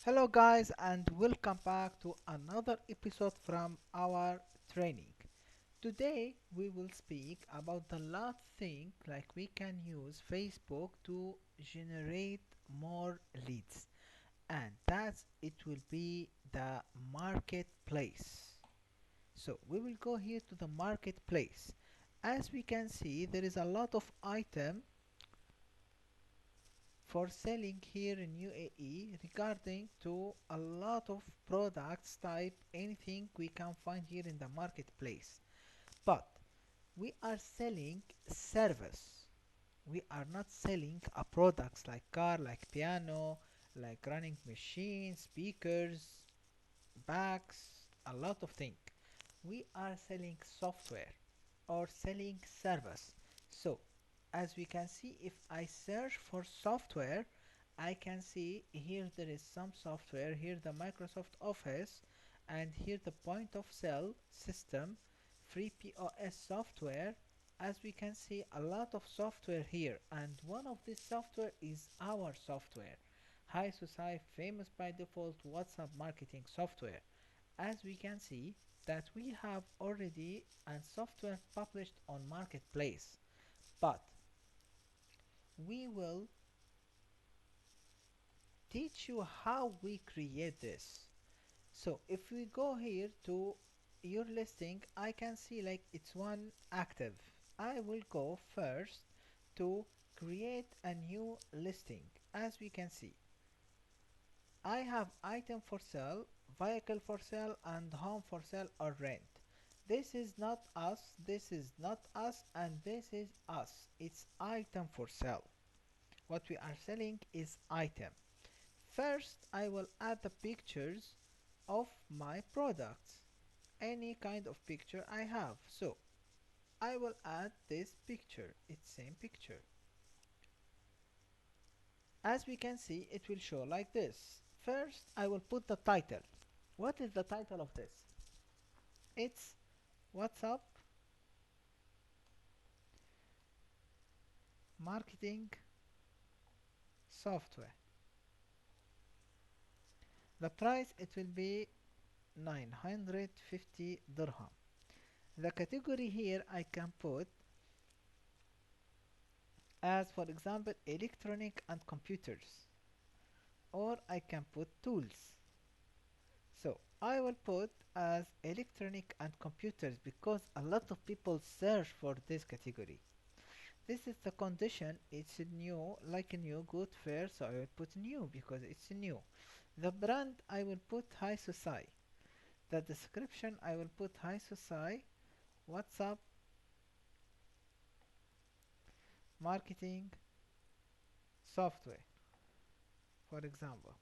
Hello guys and welcome back to another episode from our training. Today we will speak about the last thing like we can use Facebook to generate more leads, and that it will be the marketplace. So we will go here to the marketplace. As we can see, there is a lot of item for selling here in UAE regarding to a lot of products type anything we can find here in the marketplace, but we are selling service. We are not selling a products like car, like piano, like running machine, speakers, bags, a lot of things. We are selling software or selling service. So as we can see, if I search for software, I can see here there is some software, here the Microsoft Office, and here the point of sale system, free POS software. As we can see, a lot of software here, and one of this software is our software, HISOCI, famous by default WhatsApp marketing software. As we can see that we have already a software published on marketplace, but we will teach you how we create this. So if we go here to your listing, I can see like it's one active. I will go first to create a new listing. As we can see, I have item for sale, vehicle for sale, and home for sale or rent. This is not us, this is not us, and this is us. It's item for sale. What we are selling is item. First, I will add the pictures of my products. Any kind of picture I have. So, I will add this picture. It's same picture. As we can see, it will show like this. First, I will put the title. What is the title of this? It's WhatsApp marketing software. The price it will be 950 dirham. The category here I can put as, for example, electronic and computers, or I can put tools. So I will put as electronic and computers because a lot of people search for this category. This is the condition, it's new, like a new good fair, so I will put new because it's new. The brand I will put HISOCI. The description I will put HISOCI WhatsApp marketing software, for example.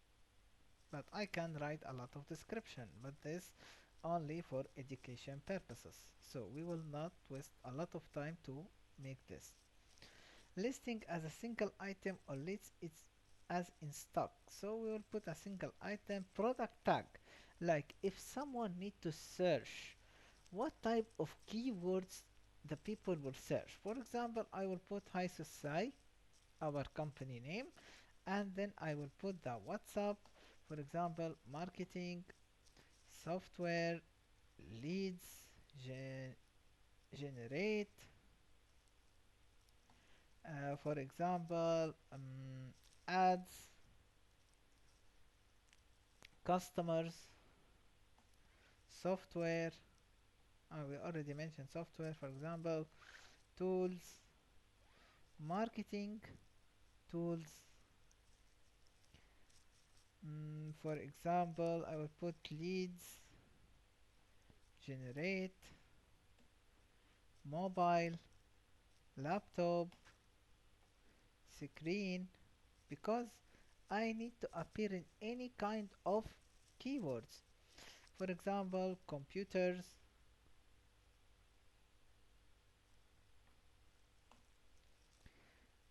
But I can write a lot of description, but this only for education purposes, so we will not waste a lot of time to make this. Listing as a single item or list it as in stock, so we will put a single item. Product tag, like if someone need to search what type of keywords the people will search. For example, I will put high society, our company name, and then I will put the WhatsApp, for example, marketing software leads generate, for example, ads, customers, software. We already mentioned software, for example, tools, marketing tools. For example, I will put leads generate, mobile, laptop, screen, because I need to appear in any kind of keywords. For example, computers,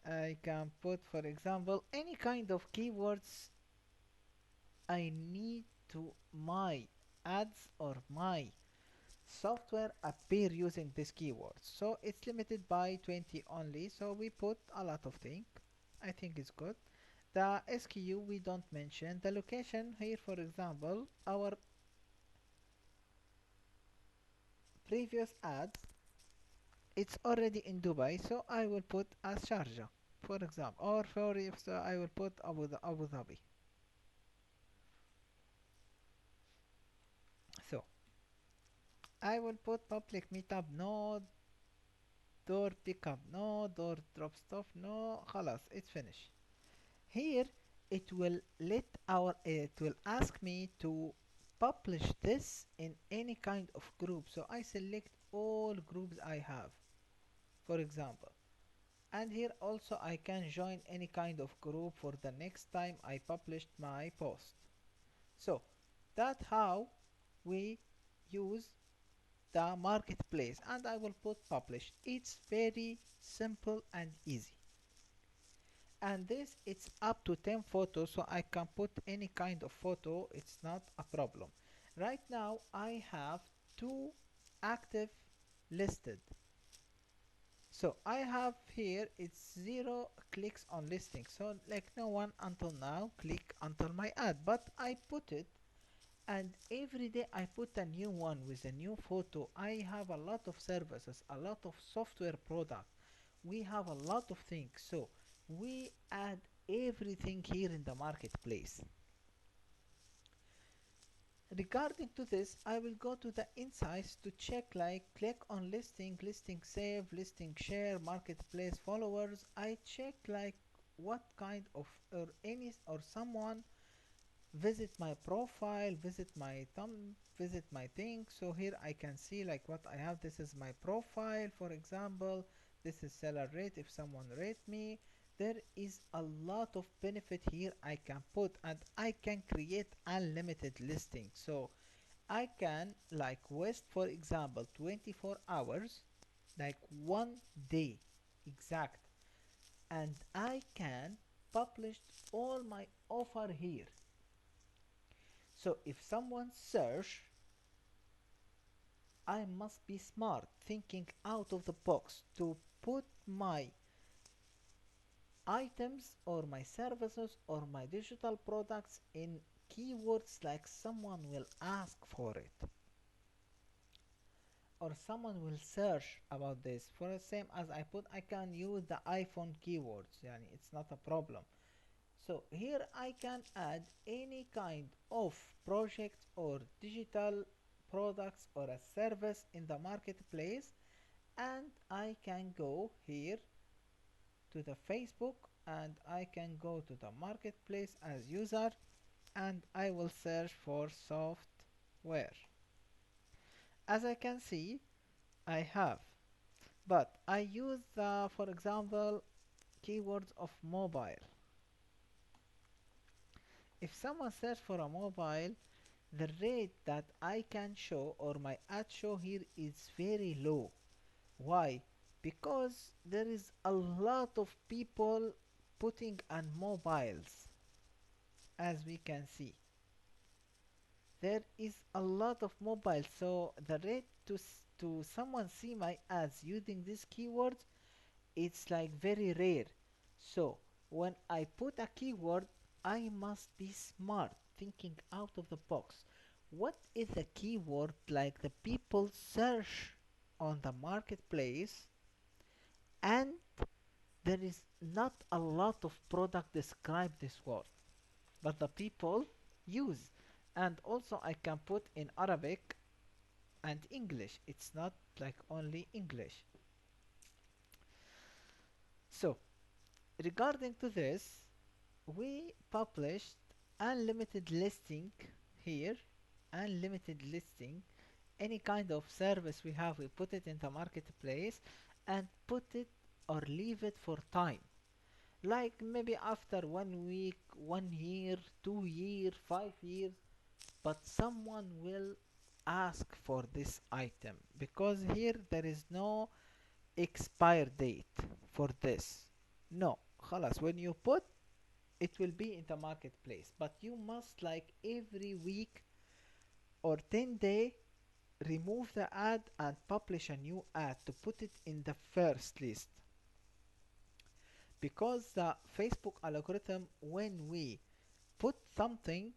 I can put, for example, any kind of keywords I need to my ads or my software appear using this keyword. So it's limited by 20 only, so we put a lot of things. I think it's good. The SKU we don't mention. The location here, for example, our previous ads, it's already in Dubai, so I will put as Sharjah, for example, or for if so, I will put Abu Dhabi. So I will put public meetup, no door pickup, no door drop stuff, no. خلاص, it's finished. Here it will it will ask me to publish this in any kind of group. So I select all groups I have, for example. And here also I can join any kind of group for the next time I published my post. So that's how we use the marketplace, and I will put publish. It's very simple and easy. And this, it's up to 10 photos, so I can put any kind of photo, it's not a problem. Right now I have two active listed. So I have here, it's 0 clicks on listing, so like no one until now click until my ad, but I put it, and every day I put a new one with a new photo. I have a lot of services, a lot of software product, we have a lot of things, so we add everything here in the marketplace. Regarding to this, I will go to the insights to check, like click on listing, listing save, listing share, marketplace followers. I check like what kind of, or any or someone visit my profile, visit my thumb, visit my thing. So here I can see like what I have. This is my profile, for example. This is seller rate if someone rate me. There is a lot of benefit here I can put, and I can create unlimited listing. So I can like waste, for example, 24 hours, like 1 day exact, and I can publish all my offer here. So if someone search, I must be smart, thinking out of the box to put my items or my services or my digital products in keywords like someone will ask for it, or someone will search about this. For the same as I put, I can use the iPhone keywords, yani it's not a problem. So here I can add any kind of project or digital products or a service in the marketplace, and I can go here to the Facebook, and I can go to the marketplace as user, and I will search for software. As I can see, I have, but I use the, for example, keywords of mobile. If someone search for a mobile, the rate that I can show or my ad show here is very low. Why? Because there is a lot of people putting on mobiles, as we can see. There is a lot of mobiles, so the rate to someone see my ads using these keywords, it's like very rare. So when I put a keyword, I must be smart, thinking out of the box. What is a keyword like the people search on the marketplace, and there is not a lot of product describe this word, but the people use. And also I can put in Arabic and English, it's not like only English. So regarding to this, we published unlimited listing here, unlimited listing, any kind of service we have, we put it in the marketplace and put it or leave it for time, like maybe after 1 week, 1 year, 2 year, 5 years, but someone will ask for this item, because here there is no expire date for this. No, خلاص, when you put, it will be in the marketplace, but you must like every week or 10 day remove the ad and publish a new ad to put it in the first list. because the Facebook algorithm, when we put something,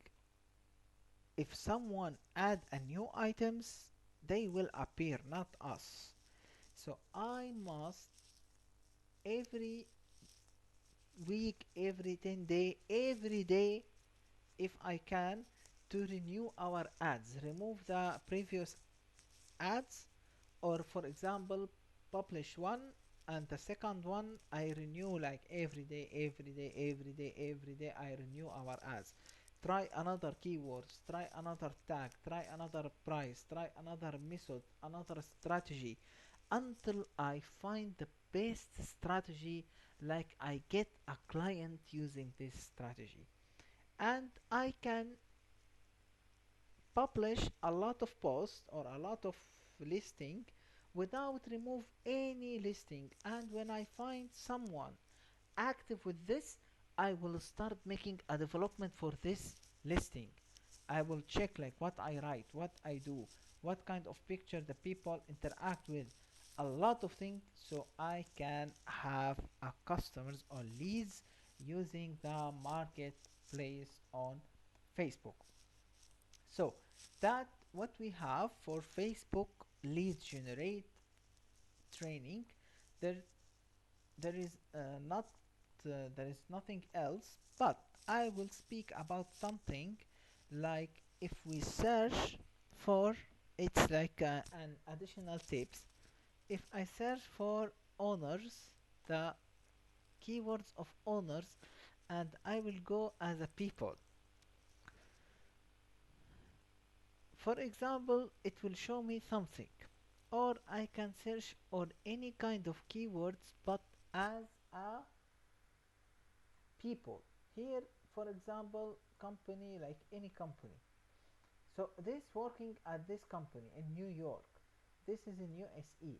if someone add a new items, they will appear, not us. So I must every week, every 10 day, every day, if I can, to renew our ads, remove the previous ads, or for example publish one and the second one I renew, like every day, every day, every day, every day I renew our ads. Try another keywords, try another tag, try another price, try another method, another strategy, until I find the best strategy, like I get a client using this strategy. And I can publish a lot of posts or a lot of listing without remove any listing, and when I find someone active with this, I will start making a development for this listing. I will check like what I write, what I do, what kind of picture the people interact with, a lot of things, so I can have a customers or leads using the marketplace on Facebook. So that what we have for Facebook lead generate training. There there is not there is nothing else, but I will speak about something like if we search for, it's like an additional tips. If I search for owners, the keywords of owners, and I will go as a people. For example, it will show me something, or I can search on any kind of keywords, but as a people. Here, for example, company, like any company. So this working at this company in New York. This is in USA.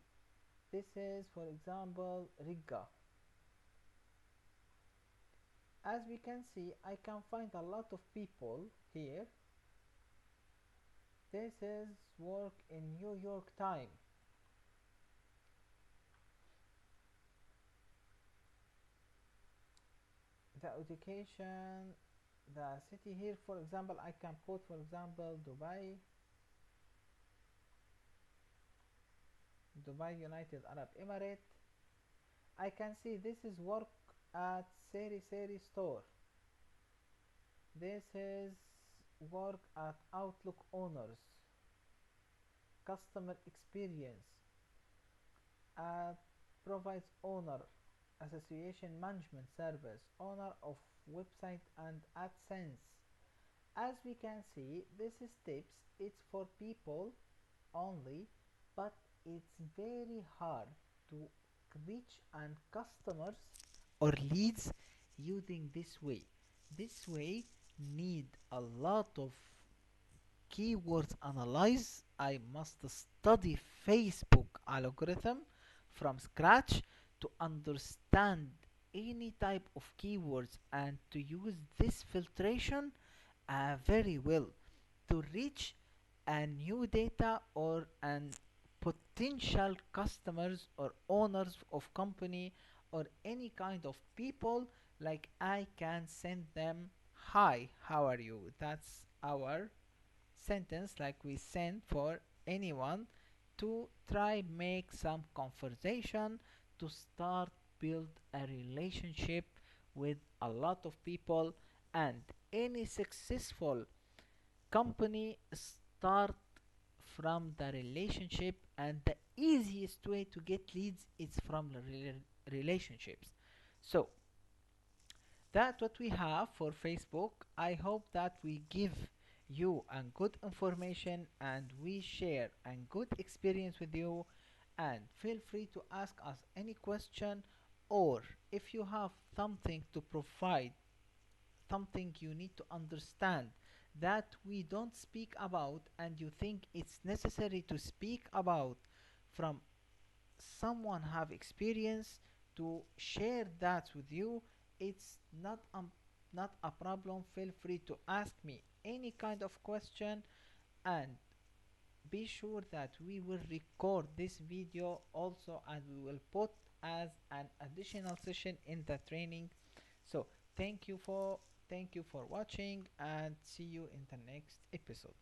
This is, for example, Riga. As we can see, I can find a lot of people here. This is work in New York time. The education, the city here, for example, I can put, for example, Dubai United Arab Emirates. I can see this is work at Seri store. This is work at Outlook owners, customer experience, provides owner association management service, owner of website and AdSense. As we can see, this is tips, it's for people only, but it's very hard to reach and customers or leads using this way. This way need a lot of keywords analyze. I must study Facebook algorithm from scratch to understand any type of keywords and to use this filtration very well to reach a new data or an potential customers or owners of company or any kind of people, like I can send them hi, how are you, that's our sentence, like we send for anyone to try make some conversation to start build a relationship with a lot of people. And any successful company start from the relationship, and the easiest way to get leads is from the relationships. So that's what we have for Facebook. I hope that we give you a good information and we share a good experience with you, and feel free to ask us any question, or if you have something to provide, something you need to understand that we don't speak about and you think it's necessary to speak about from someone have experience to share that with you, it's not a problem. Feel free to ask me any kind of question, and be sure that we will record this video also and we will put as an additional session in the training. So thank you for watching and see you in the next episode.